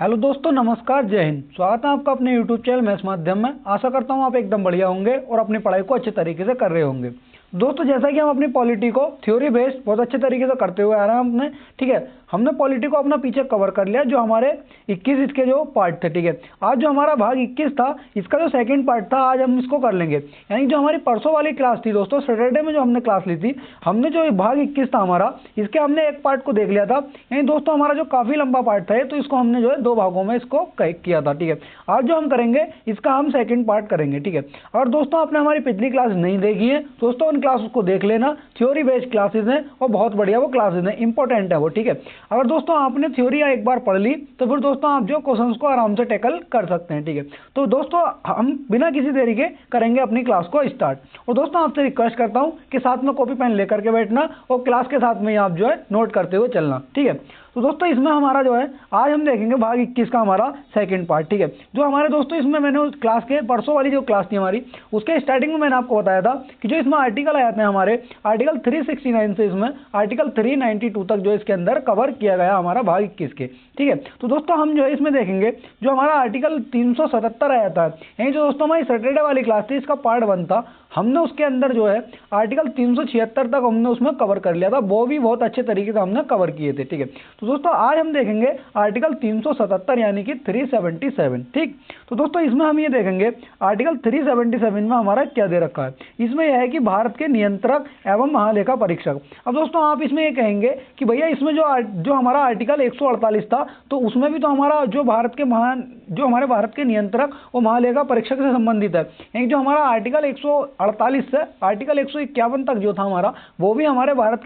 Hello दोस्तों, नमस्कार, जय हिंद। स्वागत है आपका अपने YouTube चैनल मैथ्स माध्यम में। आशा करता हूँ आप एकदम बढ़िया होंगे और अपनी पढ़ाई को अच्छे तरीके से कर रहे होंगे। दोस्तों, जैसा कि हम अपनी पॉलिटी को थ्योरी बेस्ड बहुत अच्छे तरीके से करते हुए आ रहे हैं हमने, ठीक है। हमने पॉलिटी को अपना पीछे कवर कर लिया, जो हमारे 21 इसके जो पार्ट थे, ठीक है। आज जो हमारा भाग 21 था, इसका जो सेकंड पार्ट था, आज हम इसको कर लेंगे। यानी जो हमारी परसों वाली क्लास थी दोस्तों, सैटरडे में जो हमने क्लास ली थी, हमने जो भाग 21 था हमारा, इसके हमने एक पार्ट को देख लिया था। यानी दोस्तों हमारा जो काफी लंबा पार्ट था, तो इसको हमने जो है दो भागों में इसको किया था, ठीक है। आज जो हम करेंगे, इसका हम सेकंड पार्ट करेंगे, ठीक है। और दोस्तों आपने हमारी पिछली क्लास नहीं देखी है दोस्तों, उन क्लास को देख लेना। थ्योरी बेस्ड क्लासेस हैं और बहुत बढ़िया वो क्लासेस हैं, इंपॉर्टेंट है वो, ठीक है। अगर दोस्तों आपने थ्योरी एक बार पढ़ ली, तो फिर दोस्तों आप जो क्वेश्चंस को आराम से टैकल कर सकते हैं, ठीक है। तो दोस्तों हम बिना किसी देरी के करेंगे अपनी क्लास को स्टार्ट। और दोस्तों आपसे रिक्वेस्ट करता हूं कि साथ में कॉपी पेन लेकर के बैठना और क्लास के साथ में ही आप जो है नोट करते हुए चलना, ठीक है। तो दोस्तों इसमें हमारा जो है, आज हम देखेंगे भाग 21 का हमारा सेकंड पार्ट, ठीक है। जो हमारे दोस्तों इसमें मैंने उस क्लास के परसों वाली जो क्लास थी हमारी, उसके स्टार्टिंग में मैंने आपको बताया था कि जो इसमें आर्टिकल आए थे हमारे, आर्टिकल 369 से इसमें आर्टिकल 392 तक जो इसके अंदर कवर किया गया हमारा भाग 21 के, ठीक है। तो दोस्तों हम जो है इसमें देखेंगे, जो हमारा आर्टिकल 377 आया था, यही जो दोस्तों हमारी सैटरडे वाली क्लास थी, इसका पार्ट 1 था, हमने उसके अंदर जो है आर्टिकल 376 तक हमने उसमें कवर कर लिया था। वो भी बहुत अच्छे तरीके से हमने कवर किए थे, ठीक है। तो दोस्तों आज हम देखेंगे आर्टिकल 377 यानी कि 377, ठीक। तो दोस्तों इसमें हम ये देखेंगे आर्टिकल 377 में हमारा क्या दे रखा है। इसमें यह है कि भारत के नियंत्रक एवं महालेखा परीक्षक। अब दोस्तों आप इसमें ये कहेंगे कि भैया इसमें जो हमारा आर्टिकल 148 था, तो उसमें भी तो हमारा जो हमारे भारत के नियंत्रक और महालेखा परीक्षक से संबंधित है। यानी जो हमारा आर्टिकल 148 से आर्टिकल 151 तक जो था हमारा, वो भी हमारे भारत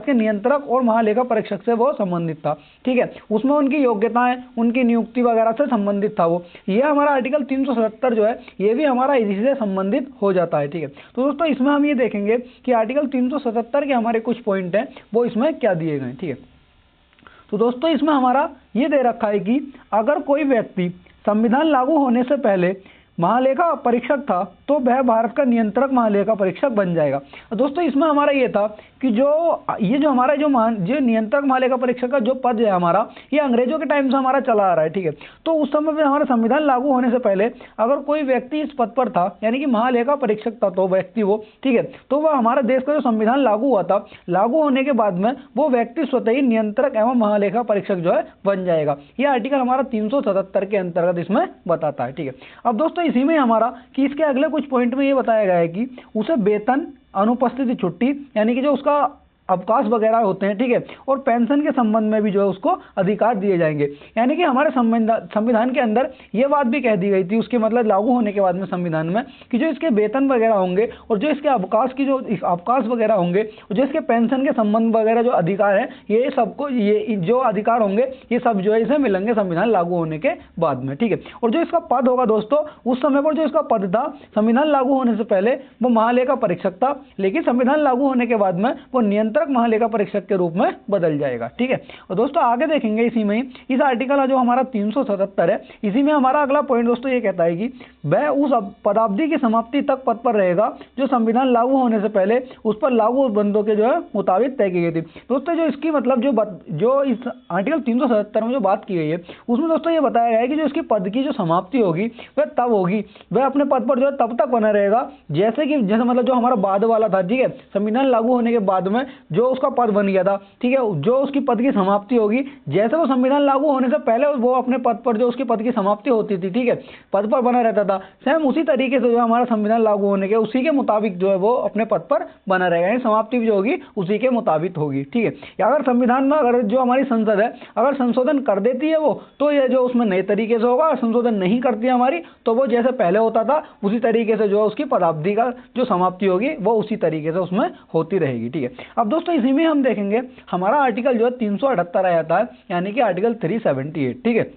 के नियंत्रक और महालेखा परीक्षक से वो संबंधित था, ठीक है। उसमें उनकी योग्यताएं, उनकी नियुक्ति वगैरह से संबंधित था वो। ये हमारा आर्टिकल 377 जो है, ये भी हमारा इसी से संबंधित हो जाता है, ठीक है। तो दोस्तों इसमें हम ये देखेंगे कि आर्टिकल 377 के हमारे कुछ पॉइंट हैं, वो इसमें क्या दिए गए, ठीक है। तो दोस्तों इसमें हमारा ये दे रखा है कि अगर कोई व्यक्ति संविधान लागू होने से पहले महालेखा परीक्षक था, तो वह भारत का नियंत्रक महालेखा परीक्षक बन जाएगा। दोस्तों इसमें हमारा ये था कि जो हमारा जो नियंत्रक महालेखा परीक्षक का जो पद है हमारा, ये अंग्रेजों के टाइम से हमारा चला आ रहा है, ठीक है। तो उस समय पे हमारा संविधान लागू होने से पहले अगर कोई व्यक्ति इस पद पर था, यानी कि महालेखा परीक्षक था, तो व्यक्ति वो, ठीक है, तो वह हमारे देश का जो संविधान लागू हुआ था, लागू होने के बाद में वो व्यक्ति स्वतः ही नियंत्रक एवं महालेखा परीक्षक जो है बन जाएगा। ये आर्टिकल हमारा 377 के अंतर्गत इसमें बताता है, ठीक है। अब दोस्तों इसी में हमारा कि इसके अगले कुछ पॉइंट में ये बताया गया है कि उसे वेतन, अनुपस्थिति छुट्टी, यानी कि जो उसका अवकाश वगैरह होते हैं, ठीक है, और पेंशन के संबंध में भी जो है उसको अधिकार दिए जाएंगे। यानी कि हमारे संविधान के अंदर ये बात भी कह दी गई थी, उसके मतलब लागू होने के बाद में संविधान में, कि जो इसके वेतन वगैरह होंगे और जो इसके अवकाश वगैरह होंगे और जो इसके पेंशन के संबंध वगैरह जो अधिकार है, ये सबको, ये जो अधिकार होंगे, ये सब जो है इसे मिलेंगे संविधान लागू होने के बाद में, ठीक है। और जो इसका पद होगा दोस्तों, उस समय पर जो इसका पद था संविधान लागू होने से पहले, वो महालेखा परीक्षक था, लेकिन संविधान लागू होने के बाद में वो नियंत्रक महालेखा परीक्षक के रूप में बदल जाएगा, ठीक है। और दोस्तों आगे देखेंगे इसी में इस आर्टिकल जो हमारा 377 है, इसी में हमारा अगला पॉइंट दोस्तों ये कहता है कि वह उस पदावधि की समाप्ति तक पद पर रहेगा जो संविधान लागू होने से पहले उस पर लागू बंदों के जो है मुताबिक तय की गई थी। दोस्तों जो इसकी मतलब जो इस आर्टिकल 377 में जो बात की गई है, उसमें दोस्तों ये बताया गया है कि जो इसकी पद की जो समाप्ति होगी वह तब होगी, वह अपने पद पर जो है तब तक बना रहेगा जैसे मतलब जो हमारा बाद वाला था, ठीक है, संविधान लागू होने के बाद में जो उसका पद बन गया था, ठीक है, जो उसकी पद की समाप्ति होगी, जैसे वो संविधान लागू होने से पहले वो अपने पद पर जो उसकी पद की समाप्ति होती थी, ठीक है, पद पर बना रहता था, सेम उसी तरीके से जो हमारा संविधान लागू होने के उसी के मुताबिक जो है वो अपने पद पर बना रहेगा। यानी समाप्ति भी जो होगी उसी के मुताबिक होगी, ठीक है। या अगर संविधान में अगर जो हमारी संसद है अगर संशोधन कर देती है वो, तो ये जो उसमें नए तरीके से होगा, संशोधन नहीं करती है हमारी, तो वो जैसे पहले होता था उसी तरीके से जो है उसकी पदावधि का जो समाप्ति होगी वो उसी तरीके से उसमें होती रहेगी, ठीक है। अब दोस्तों इसी में हम देखेंगे हमारा आर्टिकल जो है 378 आ जाता है, यानी कि आर्टिकल 378, ठीक है।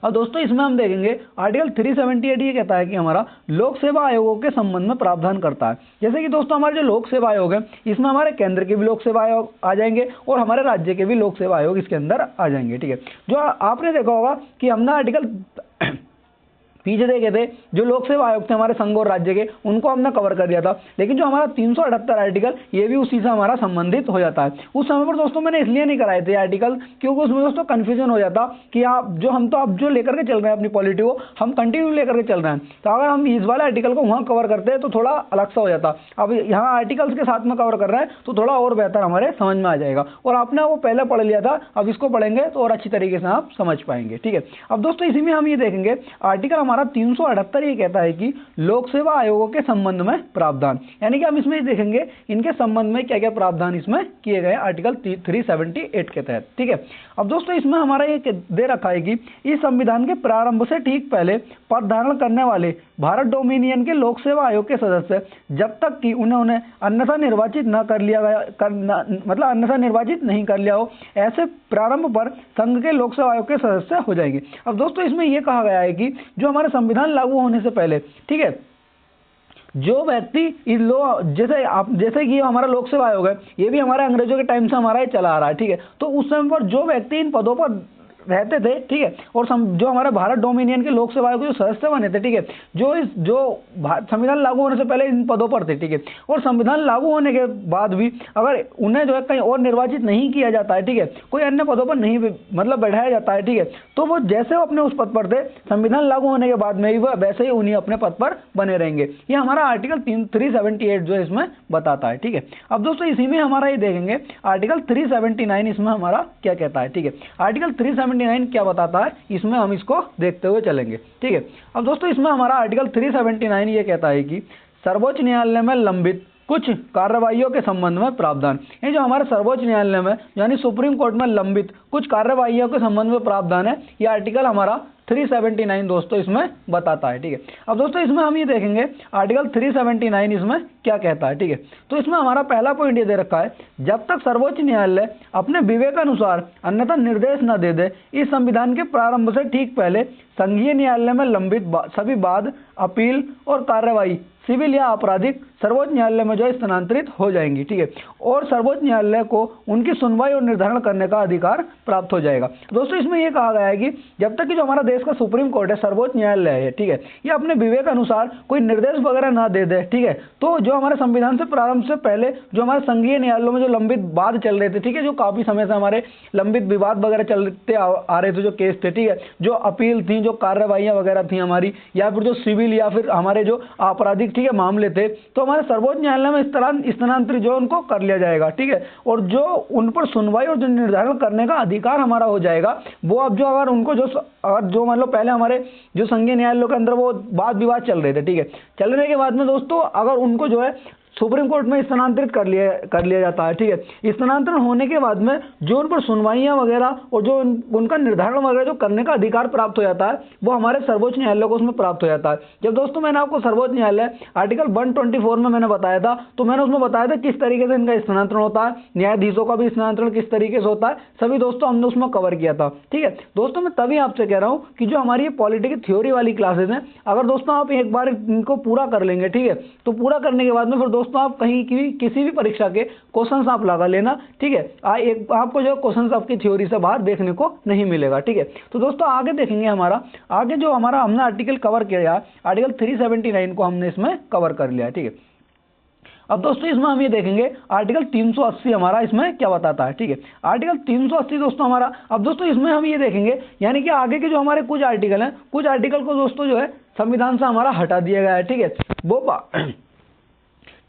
अब दोस्तों इसमें हम देखेंगे आर्टिकल 378 ये कहता है कि हमारा लोक सेवा आयोगों के संबंध में प्रावधान करता है। जैसे कि दोस्तों हमारे जो लोक सेवा आयोग है, इसमें हमारे केंद्र के भी लोक सेवा आयोग आ जाएंगे और हमारे राज्य के भी लोक सेवा आयोग इसके अंदर आ जाएंगे, ठीक है। जो आपने देखा होगा कि हमने आर्टिकल पीछे देखे थे जो लोक सेवा आयोग थे हमारे संघ और राज्य के, उनको हमने कवर कर दिया था। लेकिन जो हमारा 378 आर्टिकल, ये भी उसी से हमारा संबंधित हो जाता है। उस समय पर दोस्तों मैंने इसलिए नहीं कराए थे आर्टिकल, क्योंकि उसमें दोस्तों कंफ्यूजन हो जाता कि आप जो हम तो अब जो लेकर के चल रहे हैं अपनी पॉलिटी को, हम कंटिन्यू लेकर के चल रहे हैं, तो अगर हम इस वाले आर्टिकल को वहाँ कवर करते हैं तो थोड़ा अलग सा हो जाता। अब यहाँ आर्टिकल्स के साथ में कवर कर रहे हैं तो थोड़ा और बेहतर हमारे समझ में आ जाएगा, और आपने वो पहले पढ़ लिया था, अब इसको पढ़ेंगे तो और अच्छी तरीके से आप समझ पाएंगे। ठीक है, अब दोस्तों इसी में हम ये देखेंगे आर्टिकल हमारा 378 ये कहता है कि लोक सेवा आयोगों के संबंध में प्रावधान, यानी कि हम इसमें देखेंगे इनके संबंध में क्या क्या प्रावधान इसमें किए गए आर्टिकल 378 के तहत। ठीक है, अब दोस्तों इसमें हमारा ये दे रखा है कि इस संविधान के प्रारंभ से ठीक पहले पद धारण करने वाले भारत डोमिनियन के लोक सेवा आयोग के सदस्य जब तक कि उन्होंने अन्यथा निर्वाचित न कर लिया गया मतलब अन्यथा निर्वाचित नहीं कर लिया हो, ऐसे प्रारंभ पर संघ के लोक सेवा आयोग के सदस्य हो जाएंगे। अब दोस्तों इसमें यह कहा गया है कि जो हमारे संविधान लागू होने से पहले, ठीक है, जो व्यक्ति इस जैसे कि हमारा लोक सेवा आयोग है, ये भी हमारे अंग्रेजों के टाइम से हमारा ये चला आ रहा है। ठीक है, तो उस समय पर जो व्यक्ति इन पदों पर रहते थे, ठीक है, और जो हमारे भारत डोमिनियन के लोक सेवा आयोग के जो सदस्य बने थे, ठीक है, जो संविधान लागू होने से पहले इन पदों पर थे, ठीक है, और संविधान लागू होने के बाद भी अगर उन्हें जो है कहीं और निर्वाचित नहीं किया जाता है, ठीक है, कोई अन्य पदों पर नहीं मतलब बैठाया जाता है, ठीक है, तो वो जैसे वो अपने उस पद पर थे, संविधान लागू होने के बाद में ही वह वैसे ही उन्हीं अपने पद पर बने रहेंगे। ये हमारा आर्टिकल 378 जो है इसमें बताता है। ठीक है, अब दोस्तों इसी में हमारा ये देखेंगे आर्टिकल 379 इसमें हमारा क्या कहता है। ठीक है, आर्टिकल 379 क्या बताता है, इसमें हम इसको देखते हुए चलेंगे। ठीक है, अब दोस्तों इसमें हमारा आर्टिकल 379 ये कहता है कि सर्वोच्च न्यायालय में लंबित कुछ कार्रवाइयों के संबंध में प्रावधान। ये जो हमारे सर्वोच्च न्यायालय में यानी सुप्रीम कोर्ट में लंबित कुछ कार्रवाइयों के संबंध में प्रावधान है, ये आर्टिकल हमारा 379 दोस्तों इसमें बताता है। ठीक है, अब दोस्तों इसमें हम ये देखेंगे आर्टिकल 379 इसमें क्या कहता है। ठीक है, तो इसमें हमारा पहला पॉइंट ये दे रखा है, जब तक सर्वोच्च न्यायालय अपने विवेक अनुसार अन्यथा निर्देश न दे दे, इस संविधान के प्रारंभ से ठीक पहले संघीय न्यायालय में लंबित सभी वाद, अपील और कार्रवाई सिविल या आपराधिक सर्वोच्च न्यायालय में जो स्थानांतरित हो जाएंगी। ठीक है, और सर्वोच्च न्यायालय को उनकी सुनवाई और निर्धारण करने का अधिकार प्राप्त हो जाएगा। दोस्तों इसमें यह कहा गया है कि जब तक कि जो हमारा देश का सुप्रीम कोर्ट है, सर्वोच्च न्यायालय है, ठीक है, ये अपने विवेक अनुसार कोई निर्देश वगैरह ना दे दे, ठीक है, तो जो हमारे संविधान से प्रारंभ से पहले जो हमारे संघीय न्यायालयों में जो लंबित वाद चल रहे थे, ठीक है, जो काफी समय से हमारे लंबित विवाद वगैरह चलते आ रहे थे, जो केस थे, ठीक है, जो अपील थी, जो कार्रवाइयां वगैरह थी हमारी, या फिर जो सिविल या फिर हमारे जो आपराधिक, ठीक है, मामले थे, तो हमारे सर्वोच्च न्यायालय में इस तरह स्थानांतरित जो उनको कर लिया जाएगा। ठीक है, और जो उन पर सुनवाई और जो निर्धारण करने का अधिकार हमारा हो जाएगा, वो अब जो अगर उनको जो मान लो पहले हमारे जो संघीय न्यायालयों के अंदर वो वाद विवाद चल रहे थे, ठीक है, चलने के बाद में दोस्तों अगर उनको जो है सुप्रीम कोर्ट में स्थानांतरित कर लिया जाता है। ठीक है, स्थानांतरण होने के बाद में जो उन पर सुनवाइयां वगैरह और जो उनका निर्धारण वगैरह जो करने का अधिकार प्राप्त हो जाता है, वो हमारे सर्वोच्च न्यायालय को उसमें प्राप्त हो जाता है। जब दोस्तों मैंने आपको सर्वोच्च न्यायालय आर्टिकल 124 में मैंने बताया था, तो मैंने उसमें बताया था किस तरीके से इनका स्थानांतरण होता है, न्यायाधीशों का भी स्थानांतरण किस तरीके से होता है, सभी दोस्तों हमने उसमें कवर किया था। ठीक है दोस्तों, मैं तभी आपसे कह रहा हूं कि जो हमारी पॉलिटी की थ्योरी वाली क्लासेस हैं, अगर दोस्तों आप एक बार इनको पूरा कर लेंगे, ठीक है, तो पूरा करने के बाद में फिर दोस्तों आप कहीं की किसी भी परीक्षा के क्वेश्चंस आप लगा लेना। ठीक है, आपको जो क्वेश्चंस आपकी थ्योरी से बाहर देखने को नहीं मिलेगा। ठीक है, तो दोस्तों आगे देखेंगे आगे जो हमारा हमने आर्टिकल कवर किया, आर्टिकल 379 को हमने इसमें कवर कर लिया है। ठीक है, अब दोस्तों इसमें हम ये देखेंगे आर्टिकल 380 हमारा इसमें क्या बताता है। ठीक है, आर्टिकल 380 दोस्तों हमारा, अब दोस्तों इसमें हम ये देखेंगे यानी कि आगे के जो हमारे कुछ आर्टिकल हैं, कुछ आर्टिकल को दोस्तों जो है संविधान से हमारा हटा दिया गया है। ठीक है, वो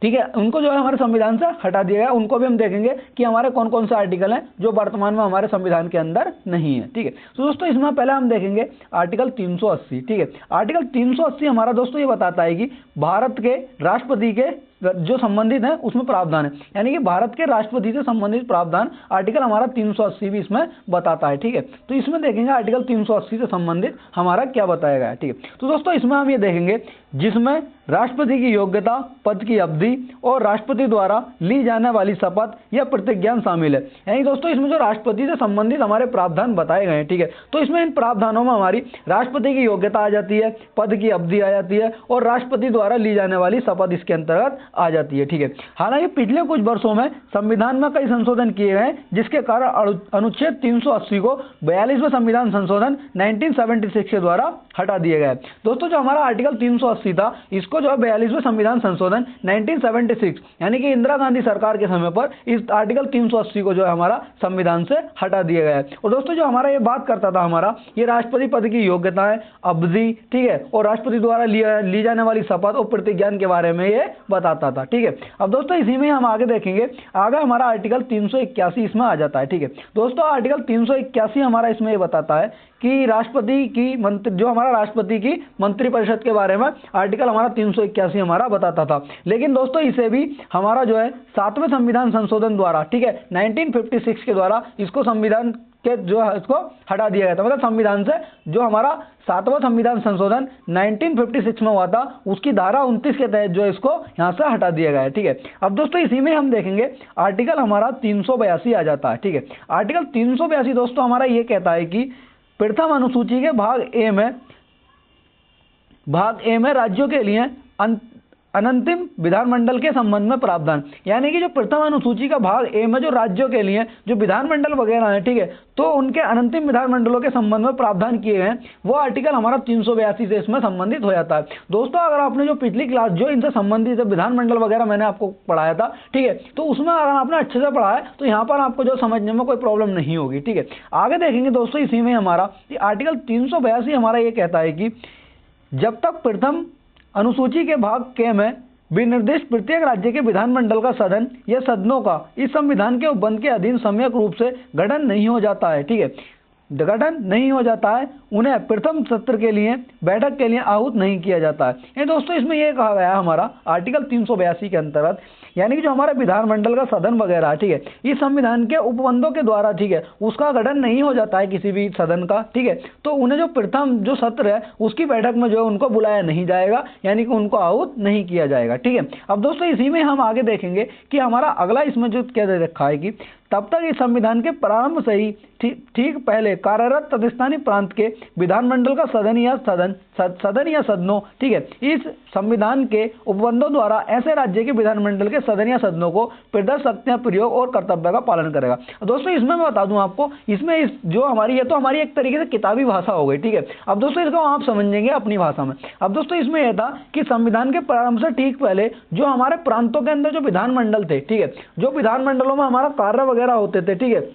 ठीक है, उनको जो है हमारे संविधान से हटा दिया गया, उनको भी हम देखेंगे कि हमारे कौन कौन से आर्टिकल हैं जो वर्तमान में हमारे संविधान के अंदर नहीं है। ठीक है, तो दोस्तों इसमें पहले हम देखेंगे आर्टिकल 380। ठीक है, आर्टिकल 380 हमारा दोस्तों ये बताता है कि भारत के राष्ट्रपति के जो संबंधित है उसमें प्रावधान है, यानी कि भारत के राष्ट्रपति से संबंधित प्रावधान आर्टिकल हमारा 380 भी इसमें बताता है। ठीक है, तो इसमें देखेंगे आर्टिकल 380 से संबंधित हमारा क्या बताया गया है। ठीक है, तो दोस्तों इसमें हम ये देखेंगे जिसमें राष्ट्रपति की योग्यता, पद की अवधि और राष्ट्रपति द्वारा ली जाने वाली शपथ या प्रतिज्ञा शामिल है। यानी दोस्तों इसमें जो राष्ट्रपति से संबंधित हमारे प्रावधान बताए गए हैं, ठीक है, तो इसमें इन प्रावधानों में हमारी राष्ट्रपति की योग्यता आ जाती है, पद की अवधि आ जाती है और राष्ट्रपति द्वारा ली जाने वाली शपथ इसके अंतर्गत आ जाती है, ठीक है। हालांकि पिछले कुछ वर्षों में संविधान में कई संशोधन किए गए, जिसके कारण अनुच्छेद 380 को 42वें संविधान संशोधन 1976 के द्वारा हटा दिया गया है। दोस्तों जो हमारा आर्टिकल 380 था, इसको जो है 42वें संविधान संशोधन 1976 यानी कि इंदिरा गांधी सरकार के समय पर इस आर्टिकल 380 को जो है हमारा संविधान से हटा दिया गया है। और दोस्तों जो हमारा ये बात करता था, हमारा ये राष्ट्रपति पद की योग्यता है, अवधि, ठीक है, और राष्ट्रपति द्वारा ली जाने वाली शपथ और प्रतिज्ञा के बारे में ये बताता था, ठीक है। अब दोस्तों इसी में हम आगे देखेंगे, आगे हमारा आर्टिकल 381 इसमें आ जाता है, ठीक है। दोस्तों आर्टिकल 381 हमारा इसमें ये बताता है कि राष्ट्रपति की जो हमारा राष्ट्रपति की मंत्रिपरिषद के बारे में आर्टिकल हमारा 381 हमारा बताता था। लेकिन दोस्तों इसे भी हमारा जो है 7वें संविधान संशोधन द्वारा, ठीक है, 1956 के द्वारा इसको संविधान के जो है इसको हटा दिया गया था। मतलब संविधान से जो हमारा 7वां संविधान संशोधन 1956 में हुआ था, उसकी धारा 29 के तहत जो इसको यहाँ से हटा दिया गया है, ठीक है। अब दोस्तों इसी में हम देखेंगे आर्टिकल हमारा 382 आ जाता है, ठीक है। आर्टिकल 382 दोस्तों हमारा ये कहता है कि प्रथम अनुसूची के भाग ए में राज्यों के लिए अनंतिम विधानमंडल के संबंध में प्रावधान, यानी कि जो प्रथम अनुसूची का भाग ए में जो राज्यों के लिए जो विधानमंडल वगैरह है, ठीक है, तो उनके अनंतिम विधानमंडलों के संबंध में प्रावधान किए गए हैं, वो आर्टिकल हमारा 382 से इसमें संबंधित हो जाता है। दोस्तों अगर आपने जो पिछली क्लास जो इनसे संबंधित विधानमंडल वगैरह मैंने आपको पढ़ाया था, ठीक है, तो उसमें अगर आपने अच्छे से पढ़ा है तो यहाँ पर आपको जो समझने में कोई प्रॉब्लम नहीं होगी, ठीक है। आगे देखेंगे दोस्तों इसी में हमारा आर्टिकल 382 हमारा ये कहता है कि जब तक प्रथम अनुसूची के भाग के में विनिर्दिष्ट प्रत्येक राज्य के विधानमंडल का सदन या सदनों का इस संविधान के उपबंध के अधीन सम्यक रूप से गठन नहीं हो जाता है, ठीक है, गठन नहीं हो जाता है, उन्हें प्रथम सत्र के लिए बैठक के लिए आहूत नहीं किया जाता है। ये दोस्तों इसमें यह कहा गया हमारा आर्टिकल 382 के अंतर्गत, यानी कि जो हमारा विधानमंडल का सदन वगैरह है, ठीक है, इस संविधान के उपबंधों के द्वारा, ठीक है, उसका गठन नहीं हो जाता है किसी भी सदन का, ठीक है, तो उन्हें जो प्रथम जो सत्र है उसकी बैठक में जो है उनको बुलाया नहीं जाएगा, यानी कि उनको आहूत नहीं किया जाएगा, ठीक है। अब दोस्तों इसी में हम आगे देखेंगे कि हमारा अगला इसमें जो क्या दे रखा है कि तब तक इस संविधान के प्रारंभ से ही ठीक पहले कार्यरत तत्स्थानीय प्रांत के विधानमंडल का सदन या सदनों, ठीक है, इस संविधान के उपबंधों द्वारा ऐसे राज्य के विधानमंडल के सदन या सदनों को प्रदर्श शक्तियां प्रयोग और कर्तव्य का पालन करेगा। दोस्तों इसमें मैं बता दूं आपको, इसमें इस जो हमारी ये तो हमारी एक तरीके से किताबी भाषा हो गई, ठीक है। अब दोस्तों इसको आप समझेंगे अपनी भाषा में। अब दोस्तों इसमें यह था कि संविधान के प्रारंभ से ठीक पहले जो हमारे प्रांतों के अंदर जो विधानमंडल थे, ठीक है, जो विधानमंडलों में हमारा कार्य वगैरह होते थे, ठीक है,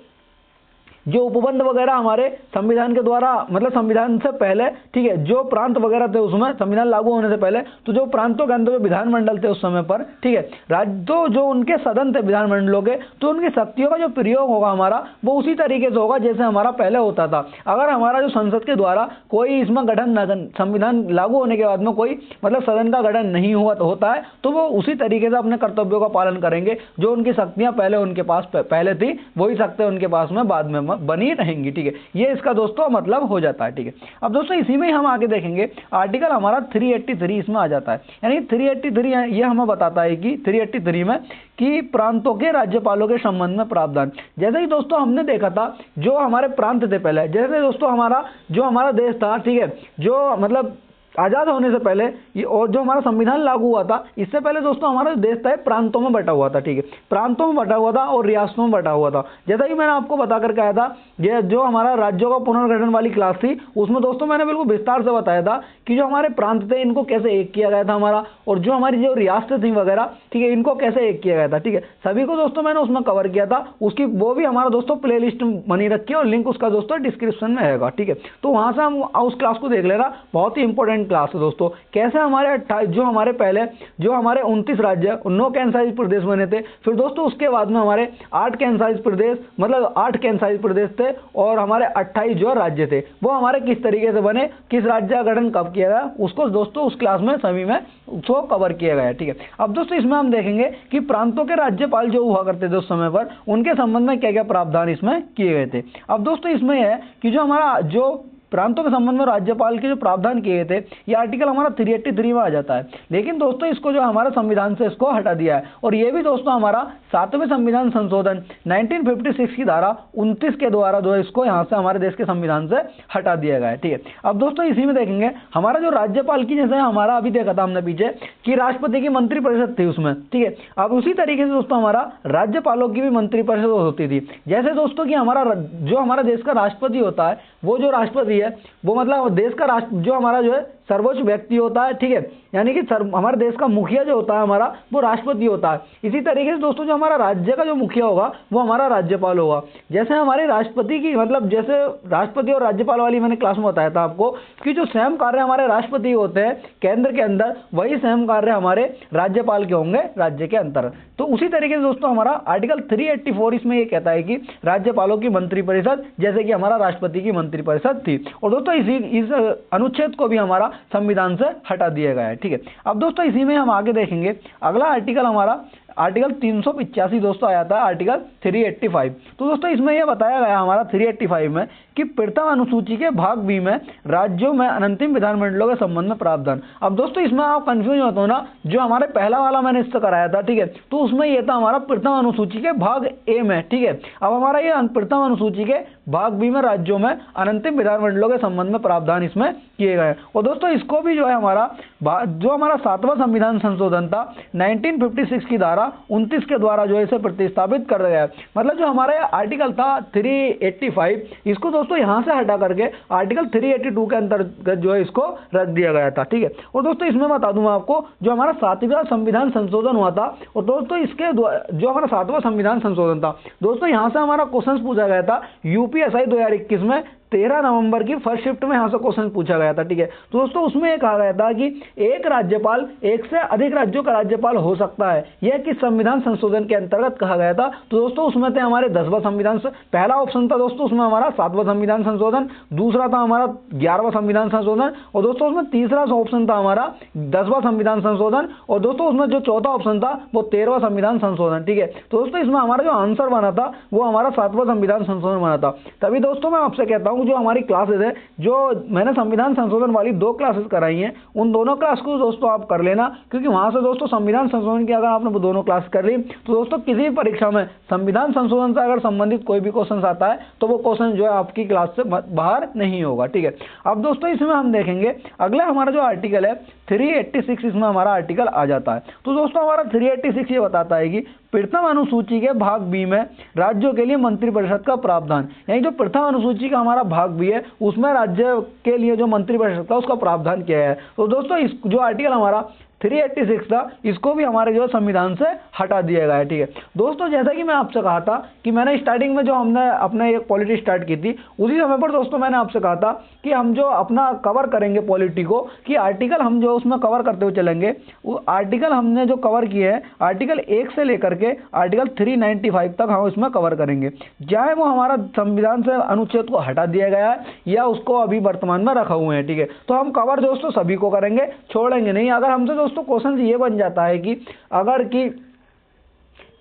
जो उपबंध वगैरह हमारे संविधान के द्वारा मतलब संविधान से पहले, ठीक है, जो प्रांत वगैरह थे उसमें संविधान लागू होने से पहले, तो जो प्रांतों के अंदर जो विधानमंडल थे उस समय पर, ठीक है, राज्य जो उनके सदन थे विधानमंडलों के, तो उनकी शक्तियों का जो प्रयोग होगा हमारा वो उसी तरीके से होगा जैसे हमारा पहले होता था। अगर हमारा जो संसद के द्वारा कोई इसमें गठन संविधान लागू होने के बाद में कोई मतलब सदन का गठन नहीं होता है, तो वो उसी तरीके से अपने कर्तव्यों का पालन करेंगे। जो उनकी शक्तियां पहले उनके पास पहले थी वही शक्तियां उनके पास में बाद में बनी रहेंगी, ठीक है। ये इसका दोस्तों मतलब हो जाता है, ठीक है। अब दोस्तों इसी में हम आगे देखेंगे आर्टिकल हमारा 383 इसमें आ जाता है, यानी 383 ये हमें बताता है कि 383 में कि प्रांतों के राज्यपालों के संबंध में प्रावधान। जैसे कि दोस्तों हमने देखा था जो हमारे प्रांत थे पहले, जैसे दोस्तों हमारा देश था, ठीक है, जो मतलब आज़ाद होने से पहले और जो हमारा संविधान लागू हुआ था, इससे पहले दोस्तों हमारा देश था प्रांतों में बटा हुआ था, ठीक है, प्रांतों में बटा हुआ था और रियासतों में बटा हुआ था। जैसा कि मैंने आपको बताकर कहा था, ये जो हमारा राज्यों का पुनर्गठन वाली क्लास थी उसमें दोस्तों मैंने बिल्कुल विस्तार से बताया था कि जो हमारे प्रांत थे इनको कैसे एक किया गया था हमारा, और जो हमारी जो रियासतें थी वगैरह, ठीक है, इनको कैसे एक किया गया था, ठीक है, सभी को दोस्तों मैंने उसमें कवर किया था। उसकी वो भी हमारा दोस्तों प्ले लिस्ट बनी रखी है और लिंक उसका दोस्तों डिस्क्रिप्शन में रहेगा, ठीक है, तो वहां से हम उस क्लास को देख लेना। बहुत ही इंपॉर्टेंट क्लास है दोस्तों। कैसे हमारे 28 जो हमारे पहले जो हमारे 29 राज्य 9 केंद्रशासित प्रदेश बने थे, फिर दोस्तों उसके बाद में हमारे 8 केंद्रशासित प्रदेश मतलब 8 केंद्रशासित प्रदेश थे और हमारे 28 जो राज्य थे वो हमारे किस तरीके से बने, किस राज्य का गठन कब किया गया, उसको दोस्तों उस क्लास में सभी में उसको कवर किया गया है, ठीक है। अब दोस्तों इसमें हम देखेंगे कि प्रांतों के राज्यपाल जो हुआ करते थे उस समय पर उनके संबंध में क्या क्या प्रावधान इसमें किए गए थे। अब दोस्तों इसमें है कि जो हमारा जो प्रांतों के संबंध में राज्यपाल के जो प्रावधान किए थे, ये आर्टिकल हमारा 383 में आ जाता है। लेकिन दोस्तों इसको जो हमारा संविधान से इसको हटा दिया है, और ये भी दोस्तों हमारा 7वें संविधान संशोधन 1956 की धारा 29 के द्वारा जो है इसको यहाँ से हमारे देश के संविधान से हटा दिया गया है। ठीक है, अब दोस्तों इसी में देखेंगे हमारा जो राज्यपाल की, जैसे हमारा अभी देखा था हमने पीछे कि राष्ट्रपति की मंत्रिपरिषद थी उसमें, ठीक है, अब उसी तरीके से दोस्तों हमारा राज्यपालों की भी मंत्रिपरिषद होती थी। जैसे दोस्तों कि हमारा देश का राष्ट्रपति होता है, वो जो राष्ट्रपति है वो मतलब देश का राष्ट्र जो हमारा जो है सर्वोच्च व्यक्ति होता है। ठीक है, यानी कि हमारे देश का मुखिया जो होता है हमारा, वो राष्ट्रपति होता है। इसी तरीके से दोस्तों जो हमारा राज्य का जो मुखिया होगा वो हमारा राज्यपाल होगा। जैसे हमारे राष्ट्रपति की मतलब जैसे राष्ट्रपति और राज्यपाल वाली मैंने क्लास में बताया था आपको कि जो सेम कार्य हमारे राष्ट्रपति होते हैं केंद्र के अंदर, वही सेम कार्य हमारे राज्यपाल के होंगे राज्य के अंतर। तो उसी तरीके से दोस्तों हमारा आर्टिकल 384 इसमें ये कहता है कि राज्यपालों की मंत्रिपरिषद जैसे कि हमारा राष्ट्रपति की मंत्रिपरिषद थी। और दोस्तों इस अनुच्छेद को भी हमारा संविधान से हटा दिया गया है। ठीक है, अब दोस्तों इसी में हम आगे देखेंगे अगला आर्टिकल हमारा आर्टिकल 385 दोस्तों आया था आर्टिकल 385। तो दोस्तों इसमें यह बताया गया हमारा 385 में कि प्रथम अनुसूची के भाग बी में राज्यों में अंतिम विधानमंडलों के संबंध में प्रावधान। अब दोस्तों इसमें आप कंफ्यूज होते हो ना, जो हमारे पहला वाला मैंने इससे कराया था, ठीक है, तो उसमें यह था हमारा प्रथम अनुसूची के भाग ए में। ठीक है, अब हमारा ये प्रथम अनुसूची के भाग बी में राज्यों में अंतिम विधानमंडलों के संबंध में प्रावधान इसमें किए गए। और दोस्तों इसको भी जो है हमारा 7वां संविधान संशोधन था 1956 की धारा 29 के द्वारा जो है इसे प्रतिस्थापित कर दिया गया। मतलब जो हमारा आर्टिकल था 385, इसको दोस्तों यहां से हटा करके आर्टिकल 382 के अंतर्गत जो है इसको रख दिया गया था। ठीक है, और दोस्तों इसमें बता दूं मैं आपको जो हमारा 7वां संविधान संशोधन हुआ था, और दोस्तों इसके जो हमारा 7वां संविधान संशोधन था दोस्तों यहां से हमारा क्वेश्चन पूछा गया था यूपीएसआई 2021 में 13 नवंबर की फर्स्ट शिफ्ट में यहां से क्वेश्चन पूछा गया था। ठीक है, तो दोस्तों उसमें यह कहा गया था कि एक राज्यपाल एक से अधिक राज्यों का राज्यपाल हो सकता है, यह किस संविधान संशोधन के अंतर्गत कहा गया था। तो दोस्तों उसमें थे हमारे 10वां संविधान, पहला ऑप्शन था दोस्तों उसमें हमारा 7वां संविधान संशोधन, दूसरा था हमारा 11वां संविधान संशोधन, और दोस्तों उसमें तीसरा ऑप्शन था हमारा 10वां संविधान संशोधन, और दोस्तों उसमें जो चौथा ऑप्शन था वो 13वां संविधान संशोधन। ठीक है, तो दोस्तों इसमें हमारा जो आंसर बना था वो हमारा 7वां संविधान संशोधन बना था। तभी दोस्तों मैं आपसे कहता हूं जो हमारी क्लासेस है, जो मैंने संविधान संशोधन वाली 2 क्लासेस कराई हैं, उन दोनों क्लास को दोस्तों आप कर लेना, क्योंकि वहां से दोस्तों संविधान संशोधन की अगर आपने वो दोनों क्लास कर ली तो दोस्तों किसी भी परीक्षा में संविधान संशोधन से अगर संबंधित कोई भी क्वेश्चन आता है तो वो क्वेश्चन जो है आपकी क्लास से बाहर नहीं होगा। ठीक है, अब दोस्तों इसमें हम देखेंगे अगला हमारा जो आर्टिकल है 386, इसमें हमारा आर्टिकल आ जाता है। तो दोस्तों हमारा 386 ये बताता है कि प्रथम अनुसूची के भाग बी में राज्यों के लिए मंत्रिपरिषद का प्रावधान, यानी जो प्रथम अनुसूची का हमारा भाग बी है उसमें राज्य के लिए जो मंत्रिपरिषद का उसका प्रावधान किया है। तो दोस्तों इस जो आर्टिकल हमारा 386 था इसको भी हमारे जो संविधान से हटा दिया गया है। ठीक है दोस्तों, जैसा कि मैं आपसे कहा था कि मैंने स्टार्टिंग में जो हमने अपने एक पॉलिटी स्टार्ट की थी उसी समय पर दोस्तों मैंने आपसे कहा था कि हम जो अपना कवर करेंगे पॉलिटी को, कि आर्टिकल हम जो उसमें कवर करते हुए चलेंगे, वो आर्टिकल हमने जो कवर किए हैं आर्टिकल 1 से लेकर के आर्टिकल 395 तक हम इसमें कवर करेंगे, चाहे वो हमारा संविधान से अनुच्छेद को हटा दिया गया है या उसको अभी वर्तमान में रखा हुए हैं। ठीक है, तो हम कवर दोस्तों सभी को करेंगे, छोड़ेंगे नहीं। अगर हमसे दोस्तों क्वेश्चन ये बन जाता है कि अगर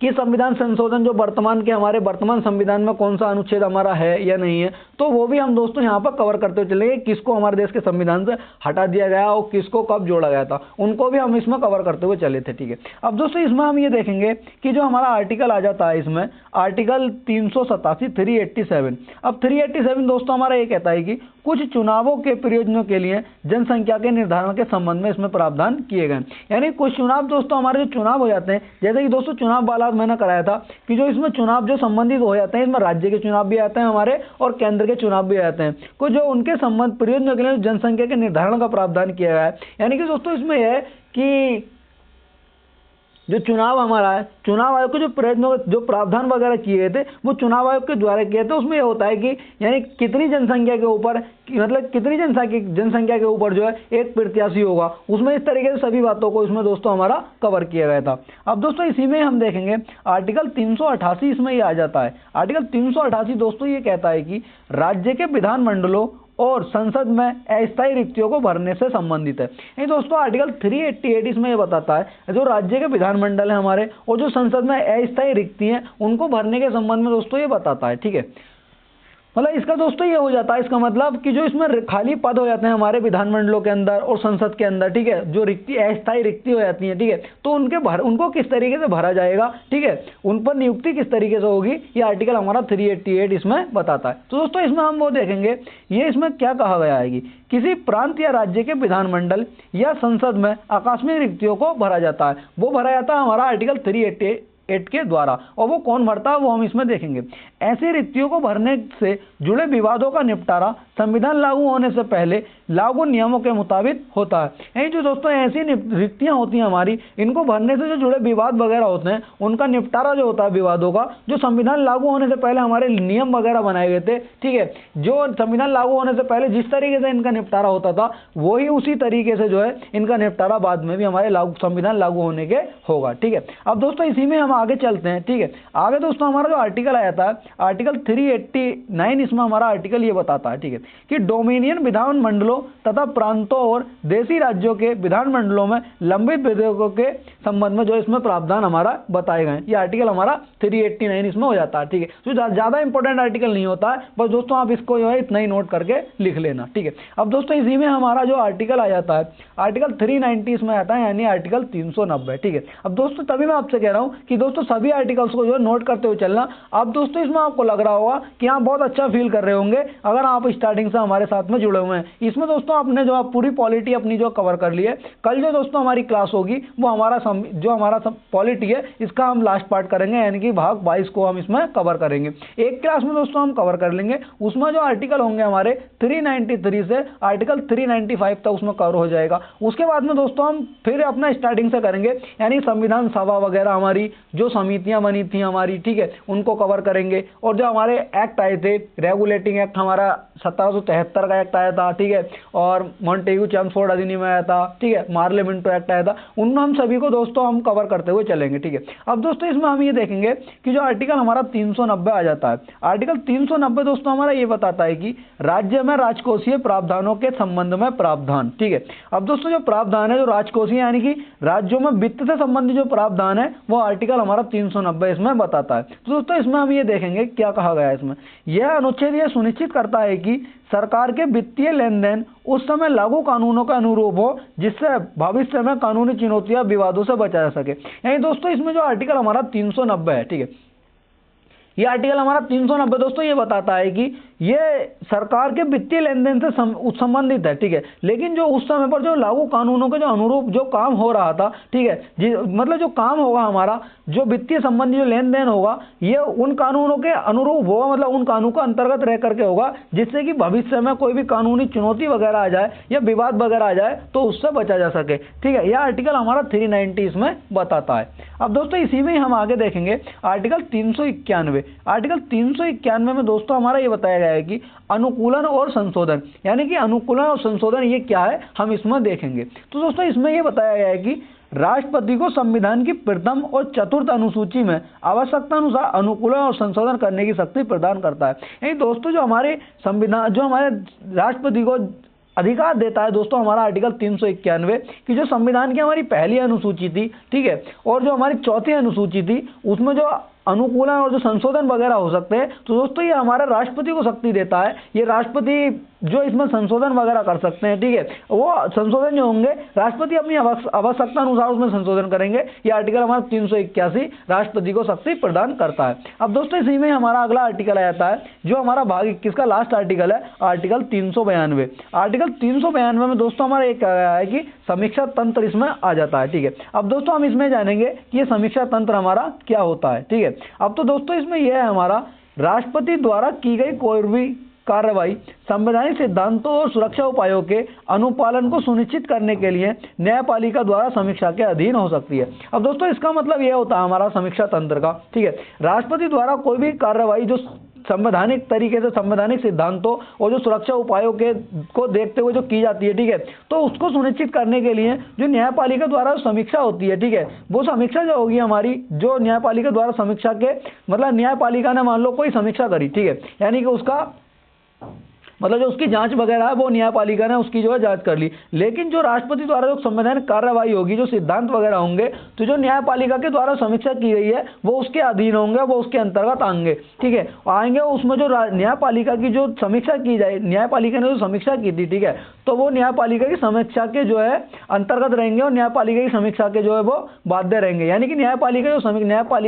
कि संविधान संशोधन जो वर्तमान के हमारे वर्तमान संविधान में कौन सा अनुच्छेद हमारा है या नहीं है, तो वो भी हम दोस्तों यहाँ पर कवर करते हुए चलेंगे, किसको हमारे देश के संविधान से हटा दिया गया और किसको कब जोड़ा गया था, उनको भी हम इसमें कवर करते हुए चले थे। ठीक है, अब दोस्तों इसमें हम ये देखेंगे कि जो हमारा आर्टिकल आ जाता है इसमें आर्टिकल 387 387। अब 387 दोस्तों हमारा ये कहता है कि कुछ चुनावों के प्रयोजनों के लिए जनसंख्या के निर्धारण के संबंध में इसमें प्रावधान किए गए, यानी कुछ चुनाव दोस्तों हमारे जो चुनाव हो जाते हैं, जैसे कि दोस्तों चुनाव वाला मैंने कराया था कि जो इसमें चुनाव जो संबंधित हो जाते हैं, इसमें राज्य के चुनाव भी आते हैं हमारे और केंद्र के चुनाव भी आते हैं, कुछ जो उनके संबंध प्रयोजनों के लिए जनसंख्या के निर्धारण का प्रावधान किया गया है। यानी कि दोस्तों इसमें है कि जो चुनाव हमारा है, चुनाव आयोग के जो प्रयत्नों जो प्रावधान वगैरह किए गए थे वो चुनाव आयोग के द्वारा किए थे। उसमें यह होता है कि यानी कितनी जनसंख्या के ऊपर, मतलब कितनी जनसंख्या के ऊपर जो है एक प्रत्याशी होगा, उसमें इस तरीके से सभी बातों को इसमें दोस्तों हमारा कवर किया गया था। अब दोस्तों इसी में हम देखेंगे आर्टिकल 388 इसमें ये आ जाता है। आर्टिकल 388 दोस्तों ये कहता है कि राज्य के विधानमंडलों और संसद में अस्थायी रिक्तियों को भरने से संबंधित है। ये दोस्तों आर्टिकल 388 इसमें ये बताता है जो राज्य के विधानमंडल है हमारे और जो संसद में अस्थायी रिक्ति हैं उनको भरने के संबंध में दोस्तों ये बताता है। ठीक है, मतलब इसका दोस्तों ये हो जाता है, इसका मतलब कि जो इसमें खाली पद हो जाते हैं हमारे विधानमंडलों के अंदर और संसद के अंदर, ठीक है, जो रिक्ति अस्थायी रिक्ति हो जाती है, ठीक है, तो उनको किस तरीके से भरा जाएगा, ठीक है, उन पर नियुक्ति किस तरीके से होगी, ये आर्टिकल हमारा 388 इसमें बताता है। तो दोस्तों इसमें हम वो देखेंगे, ये इसमें क्या कहा गया है कि किसी प्रांत या राज्य के विधानमंडल या संसद में आकस्मिक रिक्तियों को भरा जाता है, वो भरा जाता है हमारा आर्टिकल 388 के द्वारा। और वो कौन भरता है वो हम इसमें देखेंगे। ऐसी रिक्तियों को भरने से जुड़े विवादों का निपटारा संविधान लागू होने से पहले लागू नियमों के मुताबिक होता है। यही जो दोस्तों ऐसी रिक्तियां होती हैं हमारी, इनको भरने से जो जुड़े विवाद वगैरह होते हैं, उनका निपटारा जो होता है विवादों का, जो संविधान लागू होने से पहले हमारे नियम वगैरह बनाए गए थे, ठीक है, जो संविधान लागू होने से पहले जिस तरीके से इनका निपटारा होता था, वही उसी तरीके से जो है इनका निपटारा बाद में भी हमारे संविधान लागू होने के होगा। ठीक है, अब दोस्तों इसी में हम आगे चलते हैं। ठीक है, आगे दोस्तों हमारा जो आर्टिकल आया था, आर्टिकल 389, इसमें हमारा आर्टिकल ये बताता है, ठीक है, कि डोमिनियन विधान मंडलों तथा प्रांतों और देशी राज्यों के विधान मंडलों में लंबित विधेयकों के संबंध में जो इसमें प्रावधान हमारा बताए गए, ये आर्टिकल हमारा 389 इसमें हो जाता है। ठीक है, तो ज्यादा इंपॉर्टेंट आर्टिकल नहीं होता है, बस दोस्तों आप इसको जो है इतना ही नोट करके लिख लेना। ठीक है, अब दोस्तों इसी में हमारा जो आर्टिकल आ जाता है, आर्टिकल 390 इसमें आता है, यानी आर्टिकल 390। ठीक है, अब दोस्तों तभी मैं आपसे कह रहा हूं कि दोस्तों सभी आर्टिकल्स को जो है नोट करते हुए चलना। अब दोस्तों इसमें आपको लग रहा होगा कि आप बहुत अच्छा फील कर रहे होंगे अगर आप स्टार्टिंग से हमारे साथ में जुड़े हुए हैं। इसमें दोस्तों आपने जो पूरी पॉलिटी अपनी जो कवर कर ली है। कल जो दोस्तों हमारी क्लास होगी वो हमारा पॉलिटी है, इसका हम लास्ट पार्ट करेंगे, यानी कि भाग 22 को हम इसमें कवर करेंगे। एक क्लास में दोस्तों हम कवर कर लेंगे, उसमें जो आर्टिकल होंगे हमारे 393 से आर्टिकल 395 तक उसमें कवर हो जाएगा। उसके बाद में दोस्तों हम फिर अपना स्टार्टिंग से करेंगे, यानी संविधान सभा वगैरह हमारी जो समितियां बनी थी हमारी, ठीक है, उनको कवर करेंगे। और जो हमारे एक्ट आए थे, रेगुलेटिंग एक्ट हमारा 1773 का एक्ट आया था, ठीक है, और मॉन्टेग्यू चेम्सफोर्ड अधिनियम आया था, ठीक है, मार्लेमेंटो एक्ट आया था, उन हम सभी को दोस्तों हम कवर करते हुए चलेंगे। ठीक है, अब दोस्तों इसमें हम ये देखेंगे कि जो आर्टिकल हमारा 390 आ जाता है, आर्टिकल 390 दोस्तों हमारा ये बताता है कि राज्य में राजकोषीय प्रावधानों के संबंध में प्रावधान। ठीक है, अब दोस्तों जो प्रावधान है जो राजकोषीय यानी कि राज्यों में वित्त से संबंधित जो प्रावधान है वो आर्टिकल हमारा 390 इसमें बताता है। तो दोस्तों इसमें हम ये देखेंगे क्या कहा गया है इसमें। यह अनुच्छेद यह सुनिश्चित करता है कि सरकार के वित्तीय लेन देन उस समय लागू कानूनों के अनुरूप हो जिससे भविष्य में कानूनी चुनौतियां विवादों से बचा जा सके। यानी दोस्तों इसमें जो आर्टिकल हमारा 390 है, ठीक है, ये आर्टिकल हमारा 390 दोस्तों ये बताता है कि ये सरकार के वित्तीय लेन देन से संबंधित है। ठीक है, लेकिन जो उस समय पर जो लागू कानूनों के जो अनुरूप जो काम हो रहा था, ठीक है, मतलब जो काम होगा हमारा जो वित्तीय संबंधी जो लेन देन होगा ये उन कानूनों के अनुरूप होगा, मतलब उन कानूनों के अंतर्गत रह करके होगा जिससे कि भविष्य में कोई भी कानूनी चुनौती वगैरह आ जाए या विवाद वगैरह आ जाए तो उससे बचा जा सके। ठीक है, यह आर्टिकल हमारा 390 इसमें बताता है। अब दोस्तों इसी में हम आगे देखेंगे आर्टिकल 391। आर्टिकल 391 में दोस्तों हमारा ये बताया गया है कि अनुकूलन और संशोधन, यानी कि अनुकूलन और संशोधन ये क्या है हम इसमें देखेंगे। तो दोस्तों इसमें ये बताया गया है कि राष्ट्रपति को संविधान की प्रथम और चतुर्थ अनुसूची में आवश्यकता अनुसार अनुकूलन और संशोधन करने की शक्ति प्रदान करता है। यानी दोस्तों जो हमारे संविधान जो हमारे राष्ट्रपति को अधिकार देता है दोस्तों हमारा आर्टिकल 391 कि जो संविधान की हमारी पहली अनुसूची थी, ठीक है, और जो हमारी चौथी अनुसूची थी उसमें जो अनुकूलन और जो संशोधन वगैरह हो सकते हैं, तो दोस्तों ये हमारे राष्ट्रपति को शक्ति देता है। ये राष्ट्रपति जो इसमें संशोधन वगैरह कर सकते हैं, ठीक है, वो संशोधन जो होंगे राष्ट्रपति अपनी आवश्यकता अनुसार उसमें संशोधन करेंगे। ये आर्टिकल हमारा 381 राष्ट्रपति को शक्ति प्रदान करता है। अब दोस्तों इसी में हमारा अगला आर्टिकल आ जाता है जो हमारा भाग 21 का लास्ट आर्टिकल है, आर्टिकल 392। आर्टिकल 392 में दोस्तों हमारा एक है कि समीक्षा तंत्र इसमें आ जाता है। ठीक है, अब दोस्तों हम इसमें जानेंगे कि ये समीक्षा तंत्र हमारा क्या होता है। ठीक है, अब तो दोस्तों इसमें यह है हमारा राष्ट्रपति द्वारा की गई कोई भी कार्रवाई संवैधानिक सिद्धांतों और सुरक्षा उपायों के अनुपालन को सुनिश्चित करने के लिए न्यायपालिका द्वारा समीक्षा के अधीन हो सकती है। अब दोस्तों इसका मतलब यह होता है हमारा समीक्षा तंत्र का, ठीक है, राष्ट्रपति द्वारा कोई भी कार्रवाई जो संवैधानिक तरीके से संवैधानिक सिद्धांतों और जो सुरक्षा उपायों के को देखते हुए जो की जाती है, ठीक है, तो उसको सुनिश्चित करने के लिए जो न्यायपालिका द्वारा समीक्षा होती है, ठीक है, वो समीक्षा जो होगी हमारी जो न्यायपालिका द्वारा समीक्षा के मतलब न्यायपालिका ने मान लो कोई समीक्षा करी, ठीक है, यानी कि उसका मतलब जो उसकी जांच वगैरह है वो न्यायपालिका ने उसकी जो है जांच कर ली, लेकिन जो राष्ट्रपति द्वारा जो संवैधानिक कार्रवाई होगी, जो सिद्धांत वगैरह होंगे, तो जो न्यायपालिका के द्वारा समीक्षा की गई है वो उसके अधीन होंगे, वो उसके अंतर्गत आएंगे। ठीक है, आएंगे उसमें जो न्यायपालिका की जो समीक्षा की जाए, न्यायपालिका ने जो समीक्षा की थी, ठीक है, तो वो न्यायपालिका की समीक्षा के जो है अंतर्गत रहेंगे और न्यायपालिका की समीक्षा के जो है वो बाध्य रहेंगे। यानी कि न्यायपालिका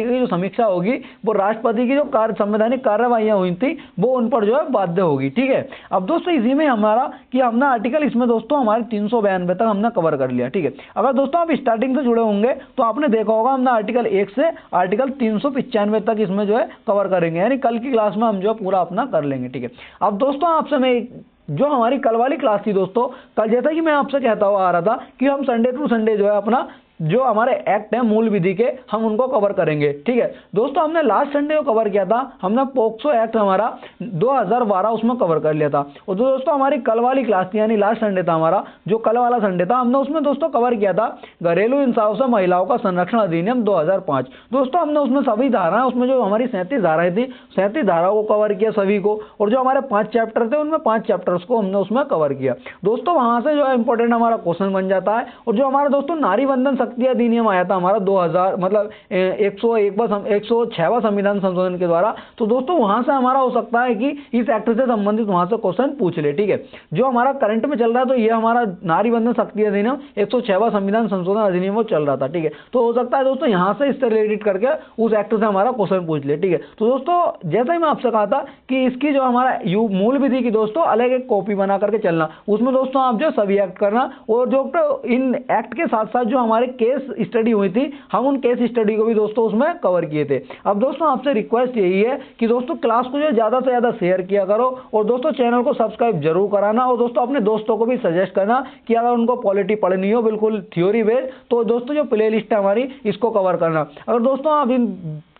की जो समीक्षा होगी वो राष्ट्रपति की जो संवैधानिक कार्रवाइयां हुई थी वो उन पर जो है बाध्य होगी। ठीक है, अब दोस्तों इसी में हमारा कि हमने आर्टिकल इसमें दोस्तों हमारे 392 तक हमने कवर कर लिया। ठीक है, अगर दोस्तों आप स्टार्टिंग से जुड़े होंगे तो आपने देखा होगा हमने आर्टिकल 1 से आर्टिकल 395 तक इसमें जो है कवर करेंगे, यानी कल की क्लास में हम जो पूरा अपना कर लेंगे। ठीक है, अब दोस्तों आपसे मैं जो हमारी कल वाली क्लास थी दोस्तों, कल जैसा कि मैं आपसे कहता हुआ आ रहा था कि हम संडे टू संडे जो है अपना जो हमारे एक्ट है मूल विधि के, हम उनको कवर करेंगे। ठीक है दोस्तों, हमने लास्ट संडे को कवर किया था, हमने पोक्सो एक्ट हमारा 2012 उसमें कवर कर लिया था। और दोस्तों हमारी कल वाली क्लास थी, यानी लास्ट संडे था हमारा, जो कल वाला संडे था, हमने उसमें दोस्तों कवर किया था घरेलू हिंसाओं से महिलाओं का संरक्षण अधिनियम 2005। दोस्तों हमने उसमें सभी धाराएं, उसमें जो हमारी 37 धाराएं थी, 37 धाराओं को कवर किया सभी को, और जो हमारे 5 चैप्टर थे उनमें 5 चैप्टर्स को हमने उसमें कवर किया। दोस्तों वहां से जो है इंपॉर्टेंट हमारा क्वेश्चन बन जाता है। और जो हमारा दोस्तों नारी बंधन अधिनियम आया था हमारा 2000 मतलब 106वां संविधान संशोधन के द्वारा, तो दोस्तों वहां से हमारा हो सकता है कि इस एक्ट से संबंधित वहां से क्वेश्चन पूछ ले। ठीक है, जो हमारा करंट में चल रहा है तो ये हमारा नारी बंधन शक्ति अधिनियम 106वां संविधान संशोधन अधिनियम वो चल रहा था। ठीक है, तो हो सकता है दोस्तों यहां से इससे रिलेटेड करके उस एक्ट से हमारा क्वेश्चन पूछ ले। ठीक है, तो दोस्तों जैसा ही मैं आपसे कहा था कि इसकी जो हमारा मूल विधि की दोस्तों अलग एक कॉपी बना करके चलना, उसमें दोस्तों आप जो सभी एक्ट करना, और जो इन एक्ट के साथ साथ जो हमारे केस स्टडी हुई थी, हम उन केस स्टडी को भी दोस्तों उसमें कवर किए थे। अब दोस्तों आपसे रिक्वेस्ट यही है कि दोस्तों क्लास को जो ज्यादा से ज्यादा शेयर किया करो, और दोस्तों चैनल को सब्सक्राइब जरूर कराना, और दोस्तों अपने दोस्तों को भी सजेस्ट करना कि अगर उनको पॉलिटी पढ़नी हो बिल्कुल थ्योरी बेस्ड, तो दोस्तों जो प्ले लिस्ट है हमारी इसको कवर करना। अगर दोस्तों आप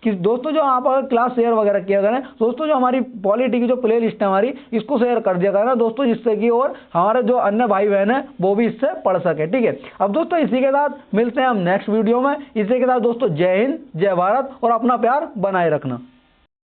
दोस्तों जो आप अगर क्लास शेयर वगैरह किया करें दोस्तों, जो हमारी पॉलिटी की जो प्ले लिस्ट है हमारी इसको शेयर कर दिया करें दोस्तों, जिससे कि और हमारे जो अन्य भाई बहन है वो भी इससे पढ़ सके। ठीक है, अब दोस्तों इसी के साथ मिलते हैं हम नेक्स्ट वीडियो में। इसी के साथ दोस्तों जय हिंद, जय भारत, और अपना प्यार बनाए रखना।